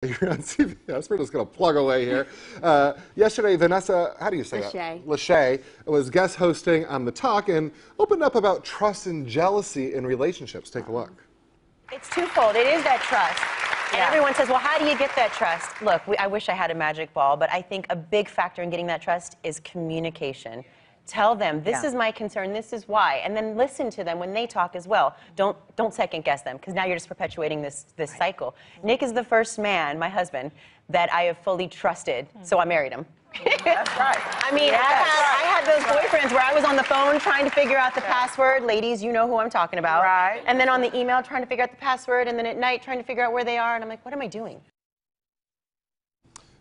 You're on CBS. We're just going to plug away here. Yesterday, Vanessa, how do you say that? Lachey was guest hosting on The Talk and opened up about trust and jealousy in relationships. Take a look. It's twofold. It is that trust. And everyone says, well, how do you get that trust? Look, I wish I had a magic ball, but I think a big factor in getting that trust is communication. Tell them, this is my concern, this is why, and then listen to them when they talk as well. Don't second guess them, because now you're just perpetuating this cycle. Nick is the first man, my husband, that I have fully trusted, so I married him. That's right. I mean, I had those boyfriends where I was on the phone trying to figure out the password. Ladies, you know who I'm talking about. Right. And then on the email trying to figure out the password, and then at night trying to figure out where they are, and I'm like, what am I doing?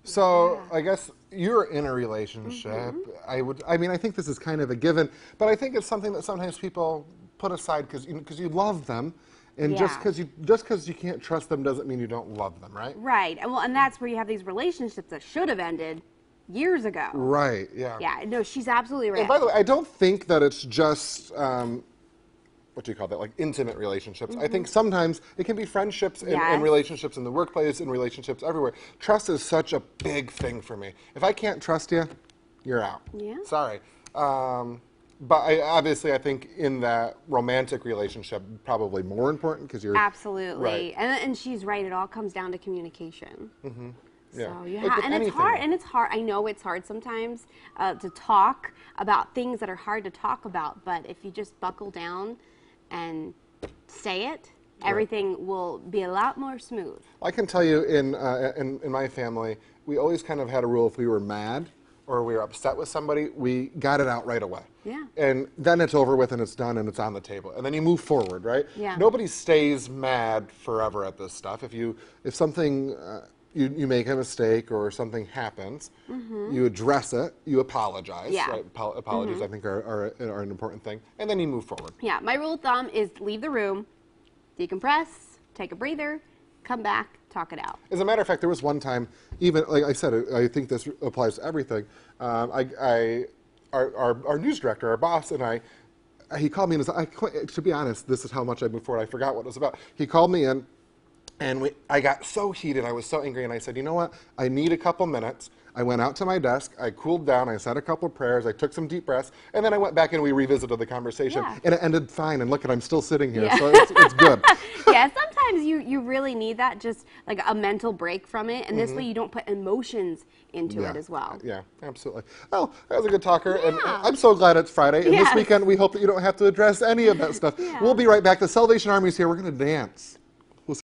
So I guess you're in a relationship. I mean, I think this is kind of a given, but I think it's something that sometimes people put aside because you love them, and just because you can't trust them doesn't mean you don't love them, right? Right. Well, and that's where you have these relationships that should have ended years ago. Right. Yeah. Yeah. No, she's absolutely right. And by the way, I don't think that it's just what do you call that? Like intimate relationships. I think sometimes it can be friendships and relationships in the workplace and relationships everywhere. Trust is such a big thing for me. If I can't trust you, you're out. Yeah. Sorry. But obviously I think in that romantic relationship, probably more important because you're absolutely. Right. And she's right. It all comes down to communication. Yeah. So and it's hard. And it's hard. I know it's hard sometimes to talk about things that are hard to talk about. But if you just buckle down and say it, everything will be a lot more smooth. I can tell you in my family, we always kind of had a rule: if we were mad or we were upset with somebody, we got it out right away. Yeah. And then it's over with and it's done and it's on the table. And then you move forward, right? Yeah. Nobody stays mad forever at this stuff. If something you make a mistake or something happens, you address it, you apologize. Yeah. Right? Apologies, I think, are an important thing. And then you move forward. Yeah, my rule of thumb is leave the room, decompress, take a breather, come back, talk it out. As a matter of fact, there was one time, even, like I said, I think this applies to everything. Our news director, our boss, and he called me and to be honest, this is how much I moved forward. I forgot what it was about. He called me in. And I got so heated, I was so angry, and I said, you know what, I need a couple minutes. I went out to my desk, I cooled down, I said a couple of prayers, I took some deep breaths, and then I went back and we revisited the conversation. Yeah. And it ended fine, and look, I'm still sitting here, so it's good. Yeah, sometimes you really need that, just like a mental break from it, and this way you don't put emotions into it as well. Yeah, absolutely. Well, that was a good talker, and I'm so glad it's Friday, and this weekend we hope that you don't have to address any of that stuff. We'll be right back. The Salvation Army's here. We're going to dance.